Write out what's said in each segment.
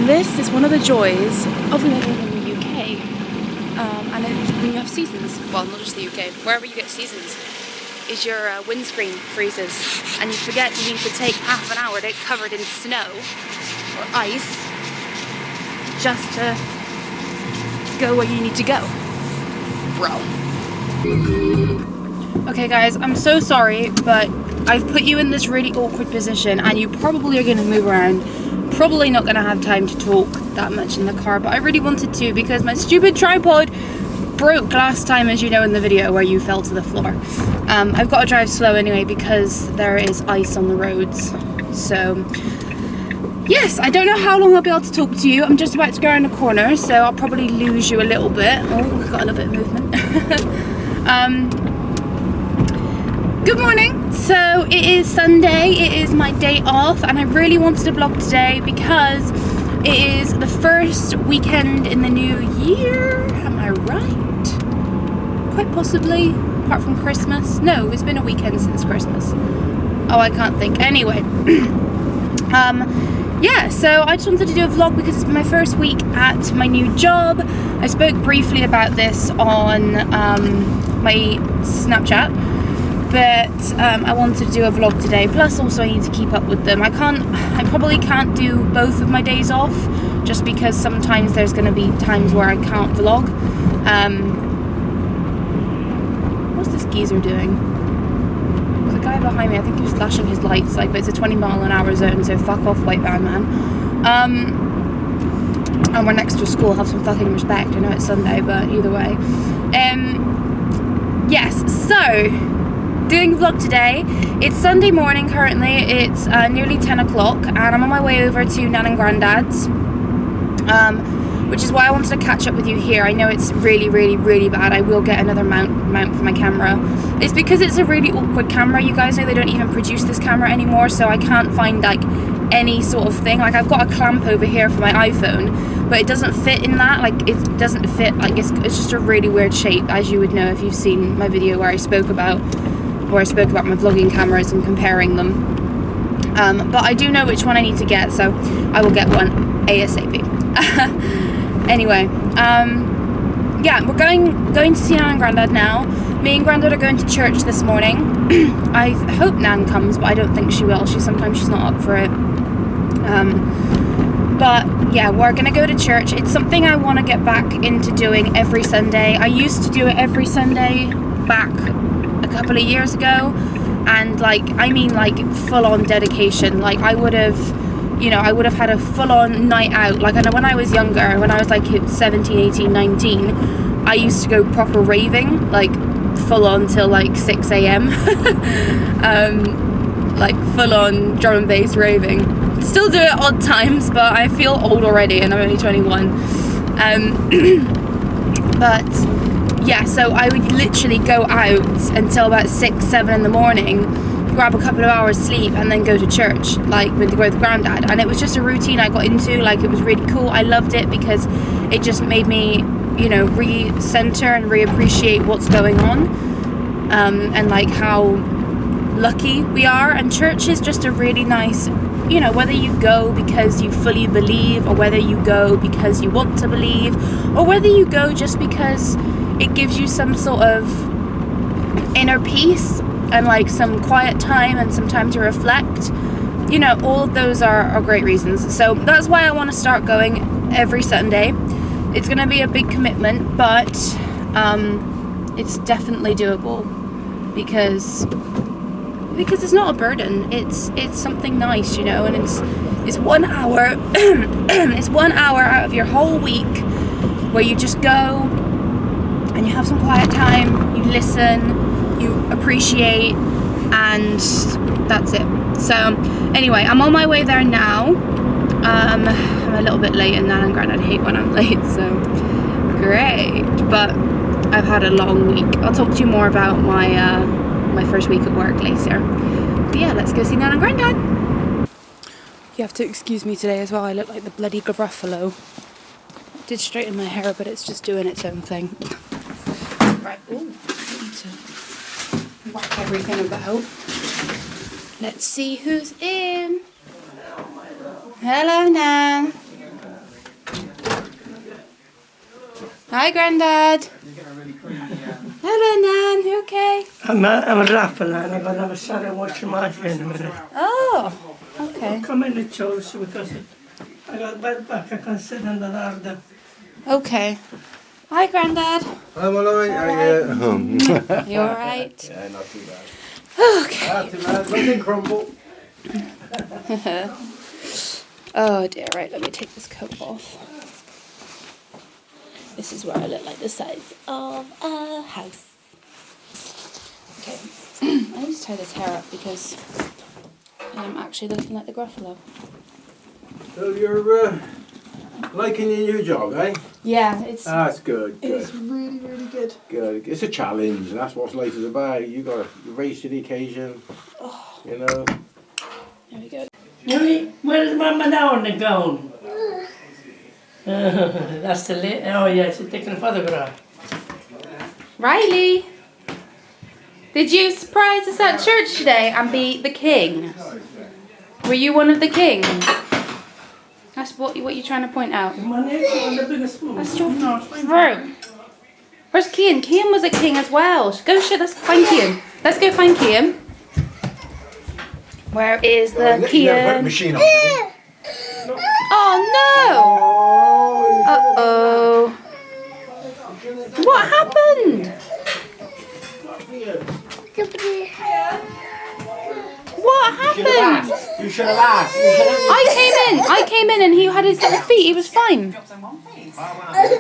And this is one of the joys of living in the UK. And when you have seasons, well, not just the UK, wherever you get seasons, is your windscreen freezes and you forget you need to take half an hour to get covered in snow or ice just to go where you need to go. Bro. Okay guys, I'm so sorry, but I've put you in this really awkward position and you probably are going to move around. Probably not going to have time to talk that much in the car, but I really wanted to because my stupid tripod broke last time, as you know in the video where you fell to the floor. I've got to drive slow anyway because there is ice on the roads. So yes, I don't know how long I'll be able to talk to you. I'm just about to go around the corner, so I'll probably lose you a little bit. Oh, we've got a little bit of movement. Good morning. So it is Sunday, it is my day off, and I really wanted to vlog today because it is the first weekend in the new year. Am I right? Quite possibly, apart from Christmas. No, it's been a weekend since Christmas. Oh, I can't think. Anyway, yeah, so I just wanted to do a vlog because it's my first week at my new job. I spoke briefly about this on my Snapchat, but I wanted to do a vlog today. Plus, also I need to keep up with them. I probably can't do both of my days off, just because sometimes there's going to be times where I can't vlog. What's this geezer doing? There's a guy behind me. I think he was flashing his lights, like, but it's a 20-mile-an-hour zone, so fuck off, white van man. And we're next to a school. Have some fucking respect. I know it's Sunday, but either way. Yes. So, doing a vlog today. It's Sunday morning currently. It's nearly 10 o'clock, and I'm on my way over to Nan and Grandad's. Which is why I wanted to catch up with you here. I know it's really, really, really bad. I will get another mount for my camera. It's because it's a really awkward camera. You guys know they don't even produce this camera anymore, so I can't find like any sort of thing. Like I've got a clamp over here for my iPhone, but it doesn't fit in that. Like it doesn't fit. Like it's just a really weird shape, as you would know if you've seen my video where I spoke about my vlogging cameras and comparing them. But I do know which one I need to get, so I will get one ASAP. Anyway, yeah, we're going to see Nan and Grandad now. Me and Grandad are going to church this morning. I hope Nan comes, but I don't think she will. Sometimes she's not up for it. But yeah, we're gonna go to church. It's something I want to get back into doing every Sunday. I used to do it every Sunday back a couple of years ago, and like full-on dedication. Like I would have had a full-on night out. Like I know when I was younger, when I was like 17, 18, 19, I used to go proper raving, like full-on till like 6 a.m. Like full-on drum and bass raving. Still do it odd times, but I feel old already and I'm only 21. But yeah, so I would literally go out until about 6, 7 in the morning, grab a couple of hours sleep, and then go to church, like with Grandad. And it was just a routine I got into. Like it was really cool. I loved it because it just made me, you know, re-center and reappreciate what's going on, and like how lucky we are. And church is just a really nice, you know, whether you go because you fully believe, or whether you go because you want to believe, or whether you go just because it gives you some sort of inner peace and like some quiet time and some time to reflect. You know, all of those are great reasons. So that's why I want to start going every Sunday. It's going to be a big commitment, but it's definitely doable because it's not a burden. It's something nice, you know, and it's 1 hour it's 1 hour out of your whole week where you just go and you have some quiet time, you listen, you appreciate, and that's it. So anyway, I'm on my way there now. I'm a little bit late, and Nan and Grandad hate when I'm late, so great. But I've had a long week. I'll talk to you more about my my first week at work later. But yeah, let's go see Nan and Grandad. You have to excuse me today as well. I look like the bloody Gruffalo. Did straighten my hair, but it's just doing its own thing. Right, ooh, I need to whack everything about. Let's see who's in. Hello, Nan. Hi, Grandad. Hello, Nan. You okay? I'm a raffle and I'm going to have a Saturday washing machine in a minute. Oh, okay. Come in the choice because I got bed back. I can sit in the larder. Okay. Hi, Grandad. I'm alright. You alright? Yeah, not too bad. Okay. Not too bad. Nothing crumble. Oh dear, right, let me take this coat off. This is where I look like the size of a house. Okay, I need to tie this hair up because I'm actually looking like the Gruffalo. So you're liking your new job, eh? Yeah, it's That's good. it's really, really good. Good. It's a challenge, and that's what life is about. You got to raise to the occasion. You know. There we go. Really? Where's Mama now on the gown? That's the late. Oh yeah, she's taking a photograph. Riley, did you surprise us at church today and be the king? Were you one of the kings? That's what you're trying to point out. Money on the biggest spoon. That's your throat. Where's Kian? Kian was a king as well. Let's find Kian. Let's go find Kian. Where is the Kian? Machine on. Oh no! Uh-oh. What happened? What happened? You should have asked. I came in and he had his little feet. He was fine.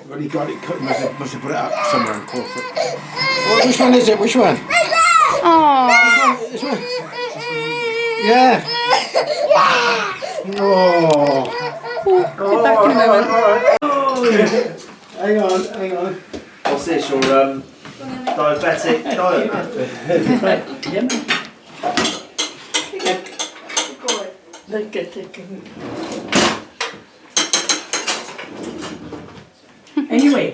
Well, he got it cut. Must have put it up somewhere in corporate. Well, which one is it? Which one? Oh. This one? Yeah. Oh. Get back in a moment. Hang on. What's this, your diabetic diet? Look at it. Anyway,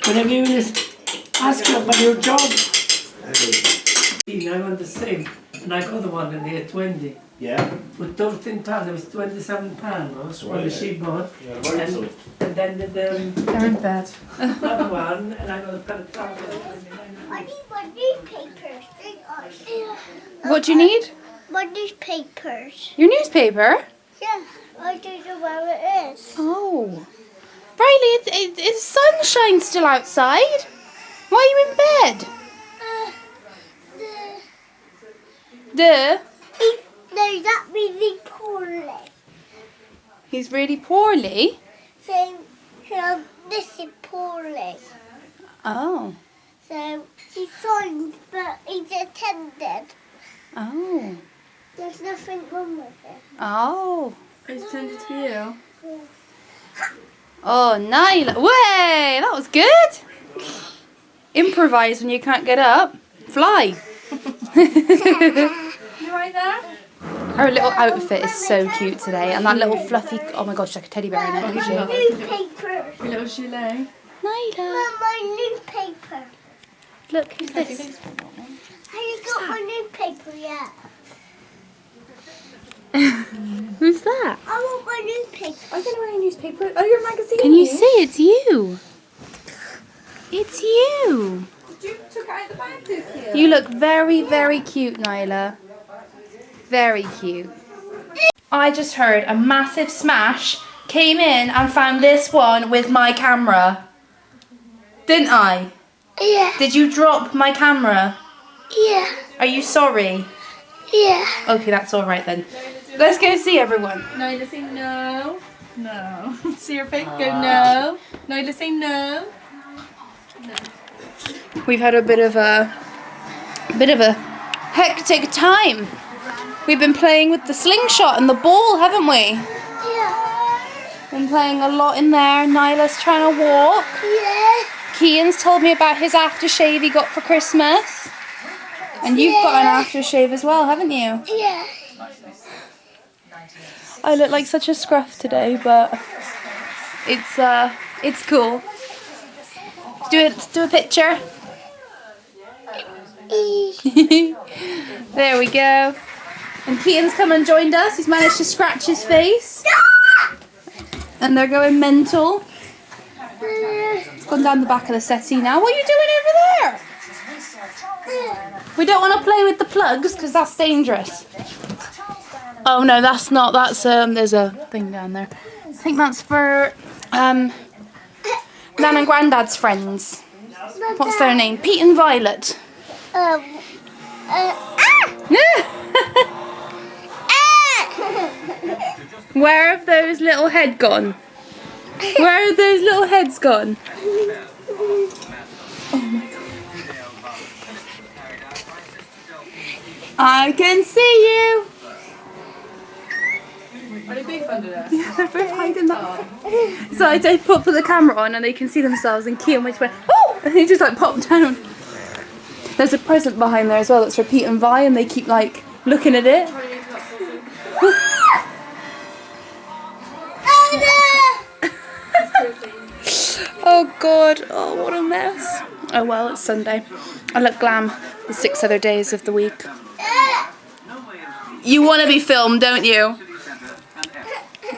whenever you just ask you about your job, I want the same, and I got the one in here 20. Yeah. For 13 pounds, it was 27 pounds that's on right, the yeah. sheet board. Yeah, right, and, so. and then the They're in bed. other one, and I got a pair of trousers. I need my newspapers. What do you need? My newspapers. Your newspaper? Yeah, I don't know where it is. Oh. Riley, it's sunshine still outside. Why are you in bed? Duh. No, that means he's poorly. He's really poorly. So, this is poorly. Oh. So, he's fine, but he's attended. Oh. There's nothing wrong with it. Oh. It's tended to you. Oh, Nyla. Way! That was good. Improvise when you can't get up. Fly. You right there? Her little outfit is so cute today. And that little fluffy... Oh my gosh, she's like a teddy bear in it, isn't she? Newspapers. Your little gilet. Nyla. My newspaper. Look, who's this? Have you got my newspaper yet? Who's that? I want my newspaper. I don't know any newspaper. Oh, your magazine. Can you see? It's you. It's you. You took it out of the bag, did you? You look very, very cute, Nyla. Very cute. I just heard a massive smash, came in and found this one with my camera. Didn't I? Yeah, Did you drop my camera? yeah, Are you sorry? yeah. Okay, that's all right then. Let's go see everyone. Nyla, say no. No. See your face? Go no. Nyla, say no. We've had a bit of a hectic time. We've been playing with the slingshot and the ball, haven't we? Yeah. Been playing a lot in there. Nyla's trying to walk. Yeah. Kian's told me about his aftershave he got for Christmas. And you've got an aftershave as well, haven't you? Yeah. I look like such a scruff today, but it's cool. Let's do a picture. There we go. And Kian's come and joined us. He's managed to scratch his face. And they're going mental. It's gone down the back of the settee now. What are you doing over there? We don't want to play with the plugs because that's dangerous. Oh no, that's not. That's there's a thing down there. I think that's for Nan and Grandad's friends. What's their name? Pete and Violet. Where have those little heads gone? Where have those little heads gone? Oh my god. I can see you. Are they big under there? Yeah, they're both hiding that. So I did put the camera on and they can see themselves, and Kean just went, oh! And he just like popped down. There's a present behind there as well that's for Pete and Vi, and they keep like looking at it. Oh god, oh what a mess. Oh well, it's Sunday. I look glam the 6 other days of the week. You want to be filmed, don't you?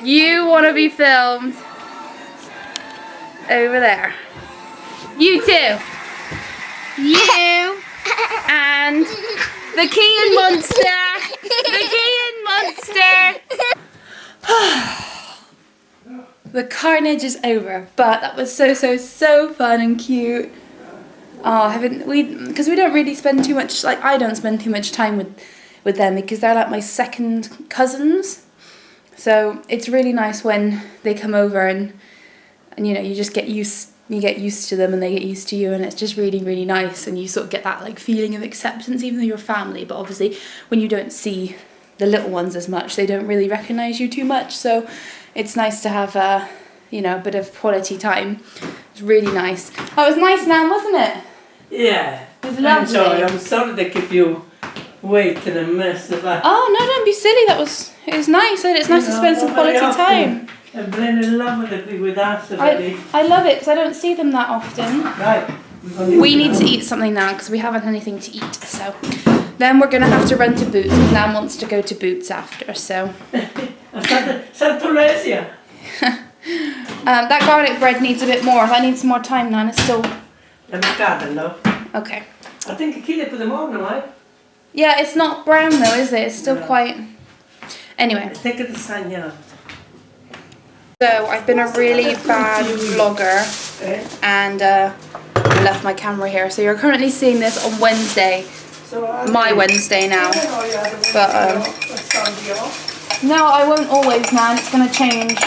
You want to be filmed. Over there. You too. You and the Kean monster. The Kean monster. The carnage is over, but that was so fun and cute. Oh, because we don't really spend too much, like I don't spend too much time with them because they're like my second cousins. So it's really nice when they come over and you know, you just get used to them and they get used to you, and it's just really nice, and you sort of get that like feeling of acceptance even though you're family. But obviously when you don't see the little ones as much, they don't really recognise you too much, so it's nice to have you know, a bit of quality time. It's really nice. Oh, it was nice, Nan, wasn't it? Yeah. It was lovely. I'm sorry they keep you waiting and mess of that. Oh no, don't be silly. It was nice. It's nice to spend some quality time. I'm really in love with it with us already. I love it because I don't see them that often. Right. We need to eat something now because we haven't anything to eat. So then we're gonna have to run to Boots. Nan wants to go to Boots after. So. Santolesia. That garlic bread needs a bit more. I need some more time, Nan. It's still. Okay. I think I killed put them on, right? Yeah, it's not brown though, is it? It's still quite. Anyway. Take it the sun, yeah. So I've been a really bad vlogger and left my camera here. So you're currently seeing this on Wednesday, my Wednesday now. But no, I won't always, Nan. It's gonna change.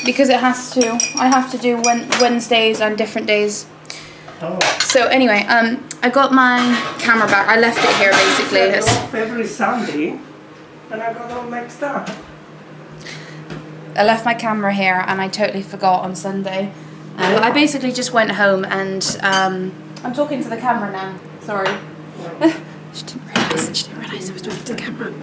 Because it has to. I have to do Wednesdays and different days. Oh. So anyway, I got my camera back. I left it here basically. I off every Sunday, and I got all mixed up. I left my camera here and I totally forgot on Sunday. But I basically just went home and I'm talking to the camera now. Sorry. She didn't realise I was talking to the camera.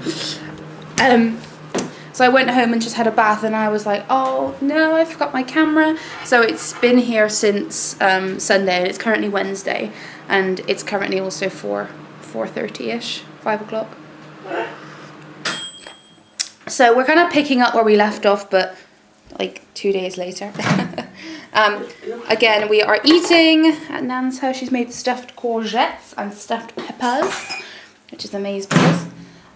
So I went home and just had a bath, and I was like, oh no, I forgot my camera. So it's been here since Sunday, and it's currently Wednesday, and it's currently also 4:30ish, 5 o'clock. So we're kind of picking up where we left off, but like 2 days later. Again, we are eating at Nan's house. She's made stuffed courgettes and stuffed peppers, which is amazeballs.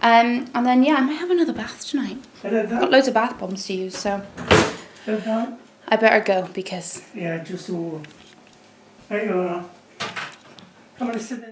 And then yeah, I might have another bath tonight. I've got loads of bath bombs to use, so I better go because yeah, just there you go. Come on, sit there.